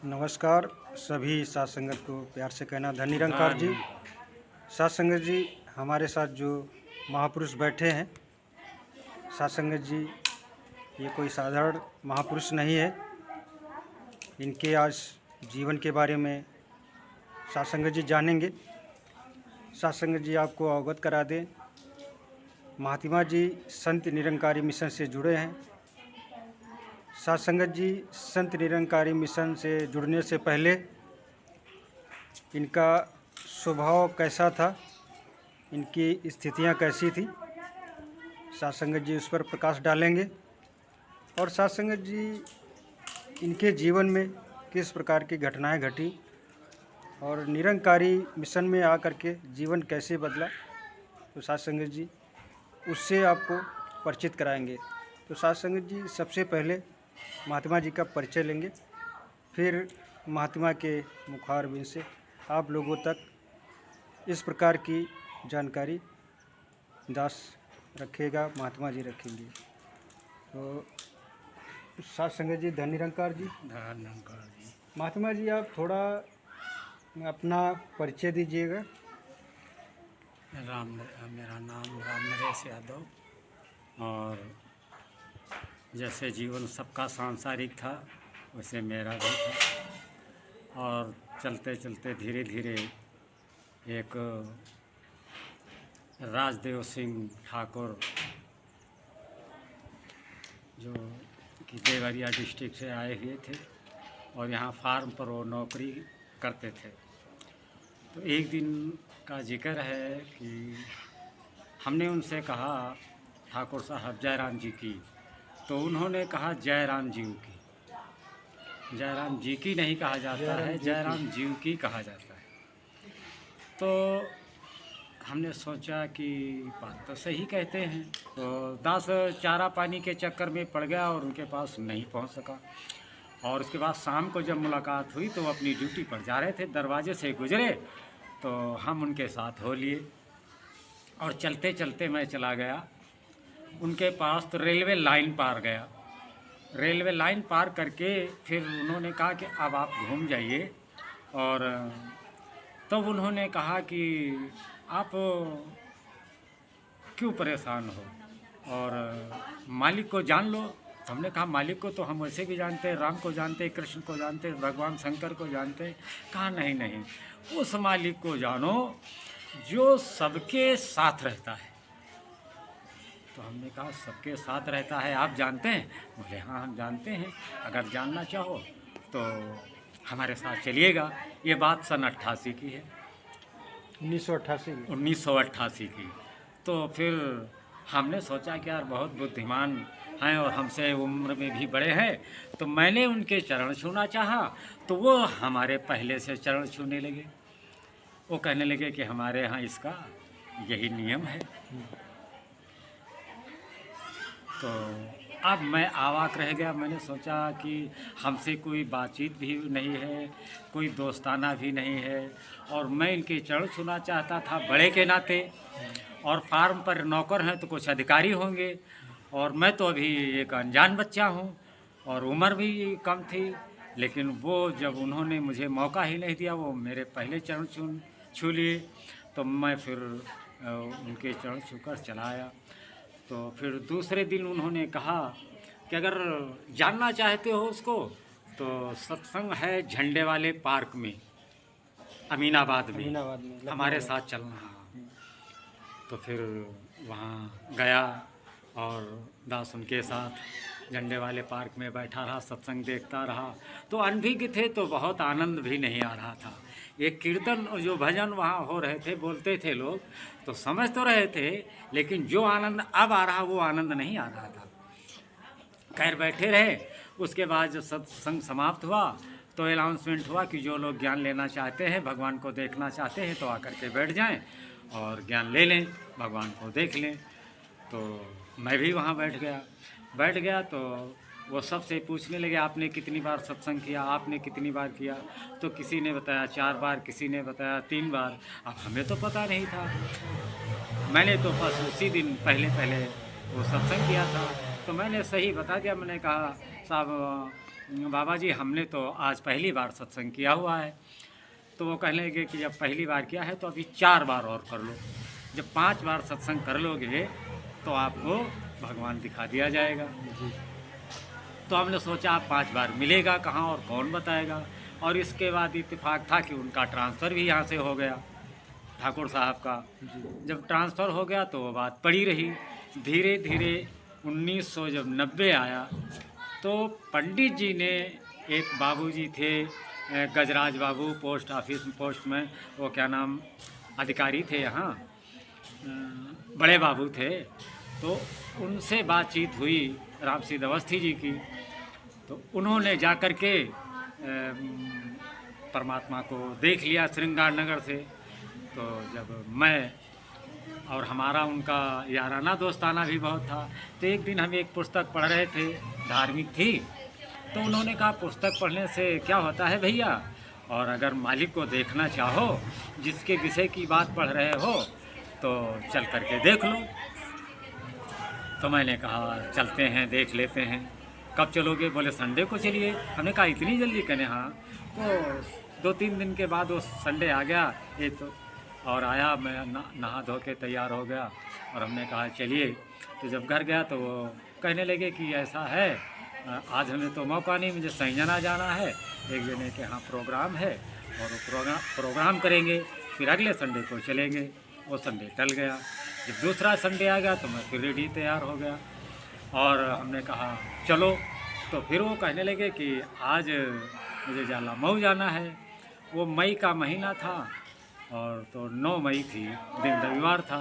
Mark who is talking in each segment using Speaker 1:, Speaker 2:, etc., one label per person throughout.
Speaker 1: नमस्कार सभी साथ संगत को प्यार से कहना धन निरंकार जी। साथ संगत जी, हमारे साथ जो महापुरुष बैठे हैं, साथ संगत जी ये कोई साधारण महापुरुष नहीं है। इनके आज जीवन के बारे में साथ संगत जी जानेंगे। साथ संगत जी आपको अवगत करा दें, महात्मा जी संत निरंकारी मिशन से जुड़े हैं। साथ संगत जी संत निरंकारी मिशन से जुड़ने से पहले इनका स्वभाव कैसा था, इनकी स्थितियां कैसी थी, साथ संगत जी उस पर प्रकाश डालेंगे। और साथ संगत जी इनके जीवन में किस प्रकार की घटनाएं घटी और निरंकारी मिशन में आकर के जीवन कैसे बदला, तो साथ संगत जी उससे आपको परिचित कराएंगे। तो साथ संगत जी सबसे पहले महात्मा जी का परिचय लेंगे, फिर महात्मा के मुखारबिंद से आप लोगों तक इस प्रकार की जानकारी दास रखेगा, महात्मा जी रखेंगे। तो साथ संगत जी धन निरंकार जी। महात्मा जी आप थोड़ा अपना परिचय दीजिएगा।
Speaker 2: मेरा नाम राम नरेश यादव, और जैसे जीवन सबका सांसारिक था वैसे मेरा भी था। और चलते चलते धीरे धीरे एक राजदेव सिंह ठाकुर जो कि देवरिया डिस्ट्रिक्ट से आए हुए थे और यहाँ फार्म पर वो नौकरी करते थे। तो एक दिन का जिक्र है कि हमने उनसे कहा ठाकुर साहब जयराम जी की, तो उन्होंने कहा जयराम जी की। जयराम जी की नहीं कहा जाता है, जयराम जी की कहा जाता है। तो हमने सोचा कि बात तो सही कहते हैं। तो दास चारा पानी के चक्कर में पड़ गया और उनके पास नहीं पहुंच सका। और उसके बाद शाम को जब मुलाकात हुई तो वो अपनी ड्यूटी पर जा रहे थे, दरवाजे से गुजरे तो हम उनके साथ हो लिए और चलते चलते मैं चला गया उनके पास। तो रेलवे लाइन पार गया, रेलवे लाइन पार करके फिर उन्होंने कहा कि अब आप घूम जाइए। और तब उन्होंने कहा कि आप क्यों परेशान हो और मालिक को जान लो। तो हमने कहा मालिक को तो हम वैसे भी जानते हैं, राम को जानते हैं, कृष्ण को जानते हैं, भगवान शंकर को जानते हैं। कहा नहीं नहीं, उस मालिक को जानो जो सबके साथ रहता है। तो हमने कहा सबके साथ रहता है आप जानते हैं? बोले हाँ हम जानते हैं, अगर जानना चाहो तो हमारे साथ चलिएगा। ये बात सन 88 की है, 1988 की। तो फिर हमने सोचा कि यार बहुत बुद्धिमान हैं और हमसे उम्र में भी बड़े हैं, तो मैंने उनके चरण छूना चाहा तो वो हमारे पहले से चरण छूने लगे। वो कहने लगे कि हमारे यहाँ इसका यही नियम है। तो अब मैं आवाक रह गया। मैंने सोचा कि हमसे कोई बातचीत भी नहीं है, कोई दोस्ताना भी नहीं है, और मैं इनके चरण छूना चाहता था बड़े के नाते। और फार्म पर नौकर हैं तो कुछ अधिकारी होंगे, और मैं तो अभी एक अनजान बच्चा हूँ और उम्र भी कम थी। लेकिन वो जब उन्होंने मुझे मौका ही नहीं दिया, वो मेरे पहले चरण छू लिए, तो मैं फिर उनके चरण छूकर चला आया। तो फिर दूसरे दिन उन्होंने कहा कि अगर जानना चाहते हो उसको तो सत्संग है झंडे वाले पार्क में, अमीनाबाद में हमारे साथ चलना। तो फिर वहाँ गया और दास उनके साथ झंडे वाले पार्क में बैठा रहा, सत्संग देखता रहा। तो अनभिज्ञ थे तो बहुत आनंद भी नहीं आ रहा था। एक कीर्तन और जो भजन वहाँ हो रहे थे, बोलते थे लोग, तो समझ तो रहे थे, लेकिन जो आनंद अब आ रहा वो आनंद नहीं आ रहा था। खैर बैठे रहे। उसके बाद जब सत्संग समाप्त हुआ तो अनाउंसमेंट हुआ कि जो लोग ज्ञान लेना चाहते हैं, भगवान को देखना चाहते हैं, तो आकर के बैठ जाएं और ज्ञान ले लें, भगवान को देख लें। तो मैं भी वहाँ बैठ गया। तो वो सबसे पूछने लगे आपने कितनी बार सत्संग किया, आपने कितनी बार किया। तो किसी ने बताया 4 बार, किसी ने बताया 3 बार। अब हमें तो पता नहीं था, मैंने तो बस उसी दिन पहले वो सत्संग किया था। तो मैंने सही बता दिया। मैंने कहा साहब बाबा जी हमने तो आज पहली बार सत्संग किया हुआ है। तो वो कहने लगे कि जब पहली बार किया है तो अभी 4 बार और कर लो, जब 5 बार सत्संग कर लोगे तो आपको भगवान दिखा दिया जाएगा।
Speaker 1: जी।
Speaker 2: तो हमने सोचा आप 5 बार मिलेगा कहाँ और कौन बताएगा। और इसके बाद इत्तेफाक था कि उनका ट्रांसफ़र भी यहाँ से हो गया, ठाकुर साहब का।
Speaker 1: जी।
Speaker 2: जब ट्रांसफ़र हो गया तो वो बात पड़ी रही। धीरे धीरे 1900 जब 90 आया तो पंडित जी ने, एक बाबूजी थे गजराज बाबू, पोस्ट ऑफिस पोस्ट में वो क्या नाम अधिकारी थे यहाँ, बड़े बाबू थे। तो उनसे बातचीत हुई राम सिंह अवस्थी जी की। तो उन्होंने जा कर के परमात्मा को देख लिया श्रृंगार नगर से। तो जब मैं और हमारा उनका याराना दोस्ताना भी बहुत था, तो एक दिन हम एक पुस्तक पढ़ रहे थे, धार्मिक थी। तो उन्होंने कहा पुस्तक पढ़ने से क्या होता है भैया, और अगर मालिक को देखना चाहो, जिसके विषय की बात पढ़ रहे हो, तो चल करके देख लो। तो मैंने कहा चलते हैं, देख लेते हैं। कब चलोगे? बोले संडे को चलिए। हमने कहा इतनी जल्दी? कहने हाँ। तो 2-3 दिन के बाद वो संडे आ गया ये तो, और आया, मैं नहा धो के तैयार हो गया और हमने कहा चलिए। तो जब घर गया तो वो कहने लगे कि ऐसा है, आज हमें तो मौका नहीं, मुझे संजना जाना है, एक जने के यहाँ प्रोग्राम है और वो प्रोग्राम करेंगे, फिर अगले संडे को चलेंगे। वो संडे टल गया। जब दूसरा संडे आ गया तो मैं फिर रेडी तैयार हो गया और हमने कहा चलो। तो फिर वो कहने लगे कि आज मुझे मऊ जाना है। वो मई का महीना था और तो 9 मई थी, दिन रविवार था।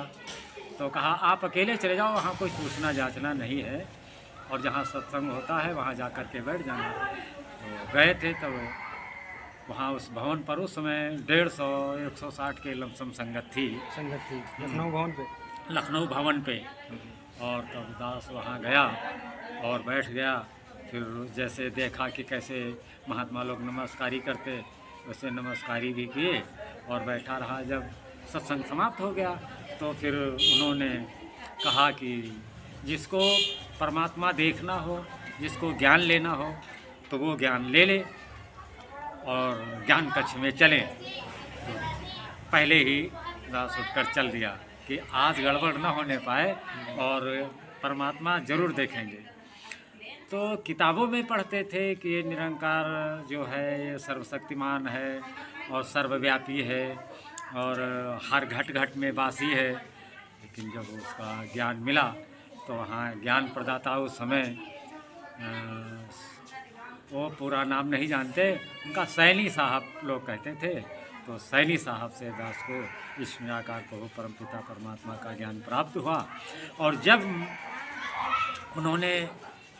Speaker 2: तो कहा आप अकेले चले जाओ, वहाँ कुछ पूछना जांचना नहीं है, और जहाँ सत्संग होता है वहाँ जा कर के बैठ जाना। तो गए थे। तो वहाँ उस भवन पर उस समय 150-160 के लमसम संगत थी
Speaker 1: लखनऊ भवन पे।
Speaker 2: लखनऊ भवन पे। और तब दास वहाँ गया और बैठ गया। फिर जैसे देखा कि कैसे महात्मा लोग नमस्कारी करते, वैसे नमस्कारी भी किए और बैठा रहा। जब सत्संग समाप्त हो गया तो फिर उन्होंने कहा कि जिसको परमात्मा देखना हो, जिसको ज्ञान लेना हो, तो वो ज्ञान ले ले और ज्ञान कक्ष में चलें। तो पहले ही दास उठकर चल दिया कि आज गड़बड़ न होने पाए और परमात्मा ज़रूर देखेंगे। तो किताबों में पढ़ते थे कि ये निरंकार जो है ये सर्वशक्तिमान है और सर्वव्यापी है और हर घट घट में वासी है। लेकिन जब उसका ज्ञान मिला तो वहाँ ज्ञान प्रदाता उस समय वो पूरा नाम नहीं जानते, उनका सैनी साहब लोग कहते थे। तो सैनी साहब से दास को इस निराकार प्रभु परमपिता परमात्मा का ज्ञान प्राप्त हुआ। और जब उन्होंने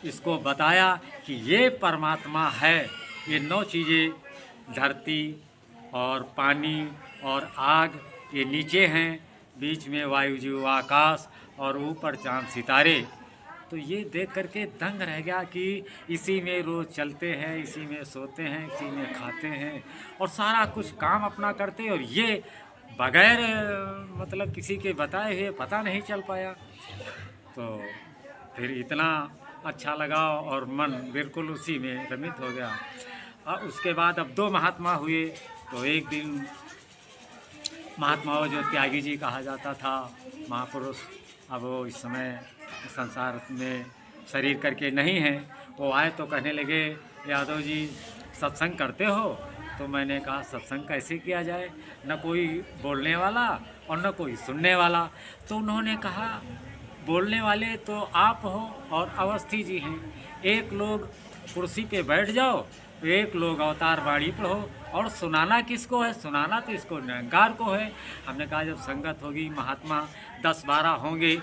Speaker 2: इसको बताया कि ये परमात्मा है, ये 9 चीज़ें, धरती और पानी और आग, ये नीचे हैं, बीच में वायुजीव आकाश और ऊपर चांद सितारे। तो ये देख करके दंग रह गया कि इसी में रोज़ चलते हैं, इसी में सोते हैं, इसी में खाते हैं और सारा कुछ काम अपना करते हैं, और ये बगैर मतलब किसी के बताए हुए पता नहीं चल पाया। तो फिर इतना अच्छा लगा और मन बिल्कुल उसी में रमित हो गया। और उसके बाद अब 2 महात्मा हुए। तो एक दिन महात्मा जो त्यागी जी कहा जाता था, महापुरुष, अब वो इस समय संसार में शरीर करके नहीं हैं, वो आए तो कहने लगे यादव जी सत्संग करते हो? तो मैंने कहा सत्संग कैसे किया जाए, न कोई बोलने वाला और न कोई सुनने वाला। तो उन्होंने कहा बोलने वाले तो आप हो और अवस्थी जी हैं, एक लोग कुर्सी पे बैठ जाओ, एक लोग अवतार वाणी पढ़ो, और सुनाना किसको है? सुनाना तो इसको निरंकार को है। हमने कहा जब संगत होगी, महात्मा 10-12 होंगे,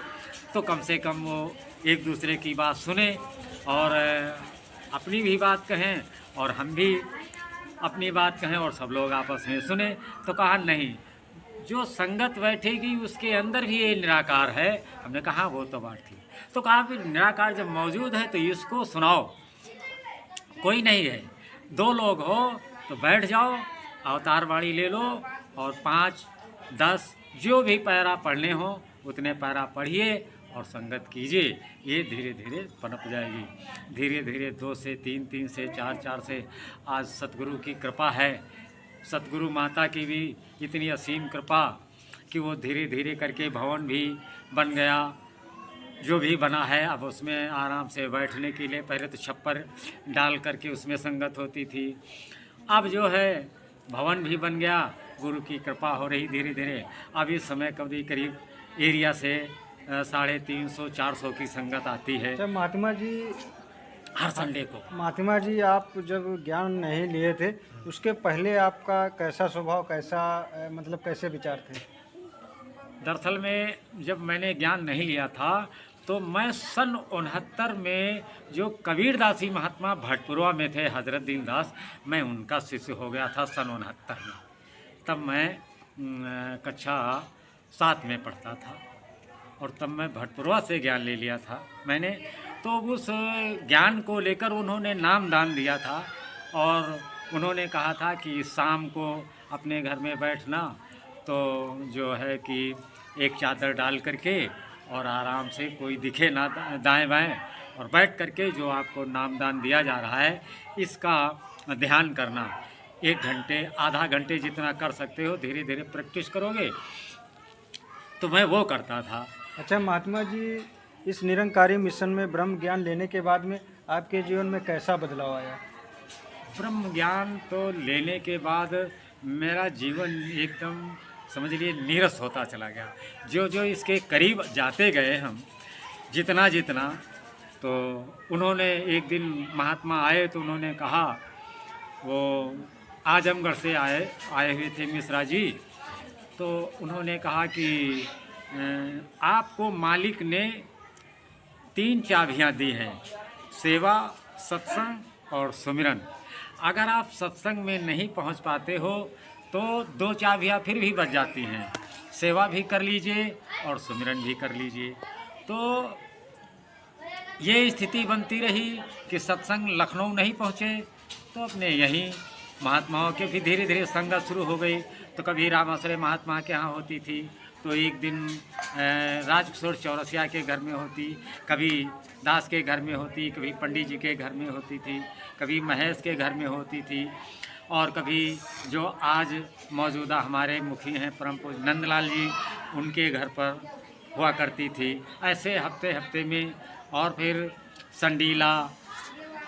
Speaker 2: तो कम से कम वो एक दूसरे की बात सुने और अपनी भी बात कहें और हम भी अपनी बात कहें और सब लोग आपस में सुने। तो कहा नहीं, जो संगत बैठेगी उसके अंदर भी ये निराकार है। हमने कहा वो तो बात थी। तो कहा फिर निराकार जब मौजूद है तो इसको सुनाओ। कोई नहीं है, 2 लोग हो तो बैठ जाओ, अवतार वाणी ले लो और 5-10 जो भी पैरा पढ़ने हो उतने पैरा पढ़िए और संगत कीजिए, ये धीरे धीरे पनप जाएगी। धीरे धीरे 2 से 3, 3 से 4, 4 से आज सतगुरु की कृपा है, सतगुरु माता की भी इतनी असीम कृपा कि वो धीरे धीरे करके भवन भी बन गया। जो भी बना है अब उसमें आराम से बैठने के लिए, पहले तो छप्पर डाल करके उसमें संगत होती थी, अब जो है भवन भी बन गया। गुरु की कृपा हो रही धीरे धीरे। अब इस समय करीब एरिया से 350-400 की संगत आती है
Speaker 1: अच्छा महात्मा जी,
Speaker 2: हर संडे को।
Speaker 1: महात्मा जी आप जब ज्ञान नहीं लिए थे उसके पहले आपका कैसा स्वभाव, कैसा मतलब कैसे विचार थे?
Speaker 2: दरअसल में जब मैंने ज्ञान नहीं लिया था तो मैं सन 69 में जो कबीरदासी महात्मा भटपुरवा में थे, हजरत दीनदास, मैं उनका शिष्य हो गया था सन 69 में। तब मैं कक्षा 7 में पढ़ता था और तब मैं भटपुरवा से ज्ञान ले लिया था मैंने। तो उस ज्ञान को लेकर उन्होंने नाम दान दिया था और उन्होंने कहा था कि शाम को अपने घर में बैठना, तो जो है कि एक चादर डाल करके और आराम से कोई दिखे ना दाएं बाएं, और बैठ करके जो आपको नामदान दिया जा रहा है इसका ध्यान करना। 1 घंटे, आधा घंटे जितना कर सकते हो, धीरे धीरे प्रैक्टिस करोगे। तो मैं वो करता था।
Speaker 1: अच्छा महात्मा जी, इस निरंकारी मिशन में ब्रह्म ज्ञान लेने के बाद में आपके जीवन में कैसा बदलाव आया?
Speaker 2: ब्रह्म ज्ञान तो लेने के बाद मेरा जीवन एकदम समझ लिए नीरस होता चला गया। जो जो इसके करीब जाते गए हम, जितना जितना, तो उन्होंने एक दिन महात्मा आए तो उन्होंने कहा, वो आजमगढ़ से आए हुए थे मिश्रा जी, तो उन्होंने कहा कि आपको मालिक ने 3 चाबियां दी हैं, सेवा, सत्संग और सुमिरन। अगर आप सत्संग में नहीं पहुंच पाते हो तो 2 चाबियां फिर भी बच जाती हैं, सेवा भी कर लीजिए और सुमिरन भी कर लीजिए। तो ये स्थिति बनती रही कि सत्संग लखनऊ नहीं पहुँचे तो अपने यहीं महात्माओं के भी धीरे धीरे संगत शुरू हो गई। तो कभी रामाश्रय महात्मा के यहाँ होती थी, तो एक दिन राजकिशोर चौरसिया के घर में होती, कभी दास के घर में होती, कभी पंडित जी के घर में होती थी, कभी महेश के घर में होती थी, और कभी जो आज मौजूदा हमारे मुखी हैं परम पूज्य नंदलाल जी, उनके घर पर हुआ करती थी। ऐसे हफ्ते हफ्ते में, और फिर संडीला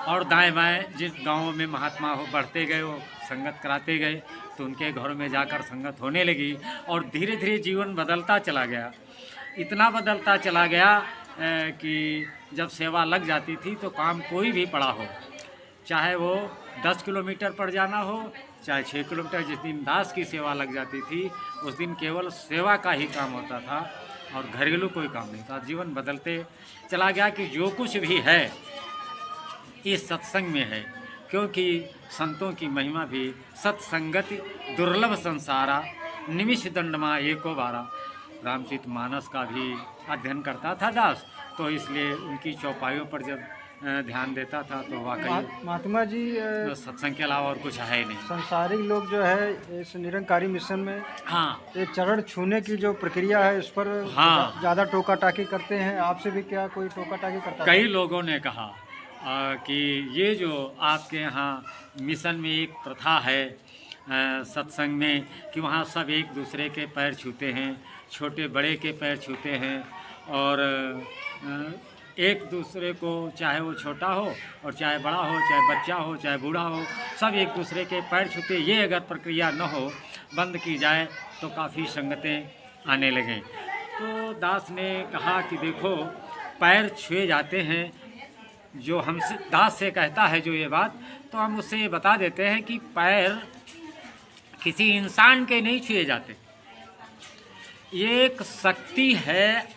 Speaker 2: और दाएं बाएं जिस गाँवों में महात्मा हो बढ़ते गए, वो संगत कराते गए, तो उनके घरों में जाकर संगत होने लगी और धीरे धीरे जीवन बदलता चला गया। इतना बदलता चला गया कि जब सेवा लग जाती थी तो काम कोई भी पड़ा हो, चाहे वो 10 किलोमीटर पर जाना हो, चाहे 6 किलोमीटर, जिस दिन दास की सेवा लग जाती थी उस दिन केवल सेवा का ही काम होता था और घरेलू कोई काम नहीं था। जीवन बदलते चला गया कि जो कुछ भी है इस सत्संग में है, क्योंकि संतों की महिमा भी सत्संगति दुर्लभ संसारा, निमिष दंडमा एको बारा। रामचरित मानस का भी अध्ययन करता था दास, तो इसलिए उनकी चौपाइयों पर जब ध्यान देता था तो वाकई
Speaker 1: महात्मा जी
Speaker 2: सत्संग के अलावा और कुछ है ही नहीं।
Speaker 1: संसारिक लोग जो है इस निरंकारी मिशन में
Speaker 2: हाँ,
Speaker 1: ये चरण छूने की जो प्रक्रिया है उस पर
Speaker 2: हाँ,
Speaker 1: ज़्यादा टोका टाकी करते हैं। आपसे भी क्या कोई टोका टाकी करता है?
Speaker 2: कई लोगों ने कहा कि ये जो आपके यहाँ मिशन में एक प्रथा है सत्संग में कि वहाँ सब एक दूसरे के पैर छूते हैं, छोटे बड़े के पैर छूते हैं, और एक दूसरे को, चाहे वो छोटा हो और चाहे बड़ा हो, चाहे बच्चा हो, चाहे बूढ़ा हो, सब एक दूसरे के पैर छूते। ये अगर प्रक्रिया न हो, बंद की जाए तो काफ़ी संगतें आने लगें। तो दास ने कहा कि देखो, पैर छुए जाते हैं, जो हमसे दास से कहता है जो ये बात, तो हम उससे ये बता देते हैं कि पैर किसी इंसान के नहीं छुए जाते। ये एक शक्ति है,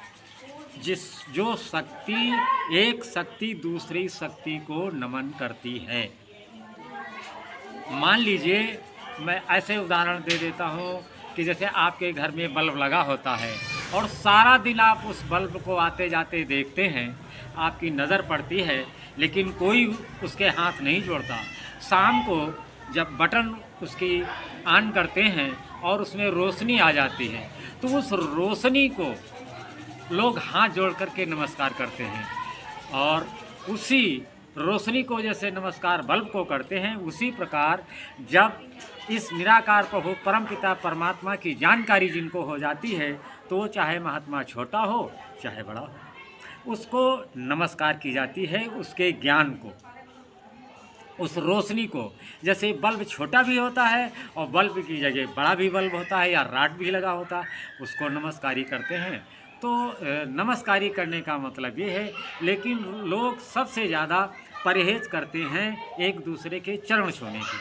Speaker 2: जो शक्ति, एक शक्ति दूसरी शक्ति को नमन करती है। मान लीजिए, मैं ऐसे उदाहरण दे देता हूँ कि जैसे आपके घर में बल्ब लगा होता है और सारा दिन आप उस बल्ब को आते जाते देखते हैं, आपकी नज़र पड़ती है, लेकिन कोई उसके हाथ नहीं जोड़ता। शाम को जब बटन उसकी ऑन करते हैं और उसमें रोशनी आ जाती है, तो उस रोशनी को लोग हाथ जोड़ करके नमस्कार करते हैं, और उसी रोशनी को जैसे नमस्कार बल्ब को करते हैं, उसी प्रकार जब इस निराकार प्रभु परमपिता परमात्मा की जानकारी जिनको हो जाती है, तो चाहे महात्मा छोटा हो चाहे बड़ा हो, उसको नमस्कार की जाती है, उसके ज्ञान को, उस रोशनी को। जैसे बल्ब छोटा भी होता है और बल्ब की जगह बड़ा भी बल्ब होता है या राड भी लगा होता है, उसको नमस्कारी करते हैं। तो नमस्कारी करने का मतलब ये है, लेकिन लोग सबसे ज़्यादा परहेज करते हैं एक दूसरे के चरण छूने की,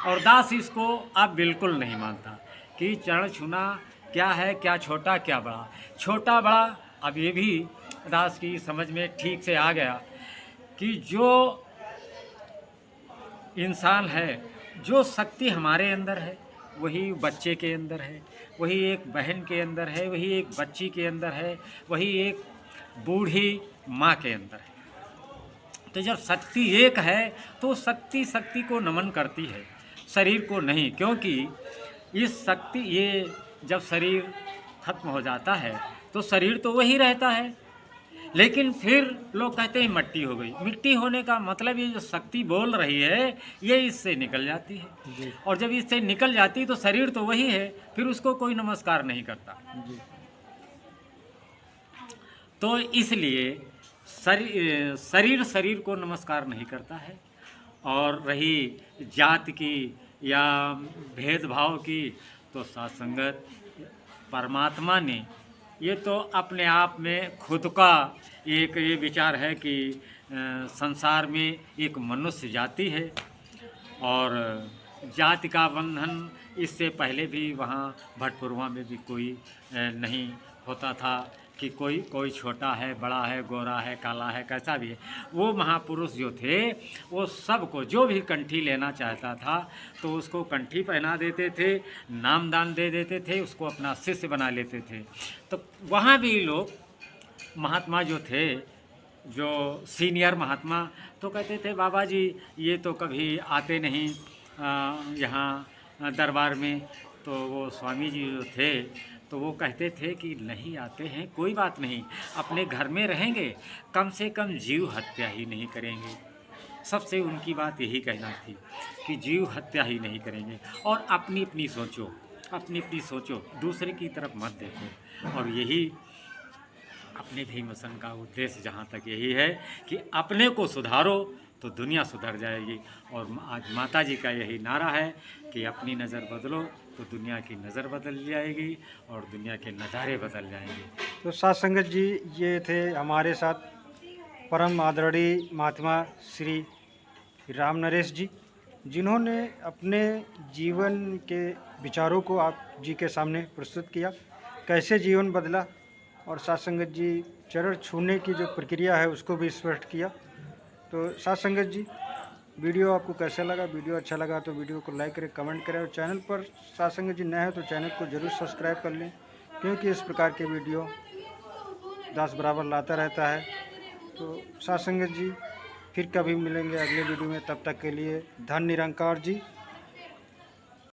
Speaker 2: और दास इसको अब बिल्कुल नहीं मानता कि चरण छूना क्या है, क्या छोटा क्या बड़ा। छोटा बड़ा अब ये भी दास की समझ में ठीक से आ गया कि जो इंसान है, जो शक्ति हमारे अंदर है, वही बच्चे के अंदर है, वही एक बहन के अंदर है, वही एक बच्ची के अंदर है, वही एक बूढ़ी माँ के अंदर है। तो जब शक्ति एक है तो शक्ति को नमन करती है, शरीर को नहीं, क्योंकि इस शक्ति, ये जब शरीर खत्म हो जाता है तो शरीर तो वही रहता है, लेकिन फिर लोग कहते हैं मिट्टी हो गई। मिट्टी होने का मतलब ये जो शक्ति बोल रही है ये इससे निकल जाती है, और जब इससे निकल जाती है तो शरीर तो वही है, फिर उसको कोई नमस्कार नहीं करता। तो इसलिए शरीर को नमस्कार नहीं करता है। और रही जात की या भेदभाव की, तो सत्संगत परमात्मा ने ये तो अपने आप में खुद का एक ये विचार है कि संसार में एक मनुष्य जाति है, और जाति का बंधन इससे पहले भी वहाँ भटपुरवा में भी कोई नहीं होता था कि कोई छोटा है, बड़ा है, गोरा है, काला है, कैसा भी है। वो महापुरुष जो थे वो सबको, जो भी कंठी लेना चाहता था तो उसको कंठी पहना देते थे, नामदान दे देते थे, उसको अपना शिष्य बना लेते थे। तो वहाँ भी लोग महात्मा जो थे, जो सीनियर महात्मा, तो कहते थे बाबा जी ये तो कभी आते नहीं यहाँ दरबार में। तो वो स्वामी जी जो थे तो वो कहते थे कि नहीं आते हैं, कोई बात नहीं, अपने घर में रहेंगे, कम से कम जीव हत्या ही नहीं करेंगे। सबसे उनकी बात यही कहना थी कि जीव हत्या ही नहीं करेंगे, और अपनी अपनी सोचो, दूसरे की तरफ मत देखो। और यही अपने भी मिशन का उद्देश्य जहाँ तक यही है कि अपने को सुधारो तो दुनिया सुधर जाएगी। और आज माता जी का यही नारा है कि अपनी नज़र बदलो तो दुनिया की नज़र बदल जाएगी और दुनिया के नज़ारे बदल जाएंगे।
Speaker 1: तो साथ संगत जी, ये थे हमारे साथ परम आदरणीय महात्मा श्री राम नरेश जी, जिन्होंने अपने जीवन के विचारों को आप जी के सामने प्रस्तुत किया, कैसे जीवन बदला, और साथ संगत जी चरण छूने की जो प्रक्रिया है उसको भी स्पष्ट किया। तो साथ संगत जी, वीडियो आपको कैसा लगा? वीडियो अच्छा लगा तो वीडियो को लाइक करें, कमेंट करें, और चैनल पर साथ संगत जी नए हैं तो चैनल को ज़रूर सब्सक्राइब कर लें, क्योंकि इस प्रकार के वीडियो दास बराबर लाता रहता है। तो साथ संगत जी फिर कभी मिलेंगे अगले वीडियो में, तब तक के लिए धन निरंकार जी।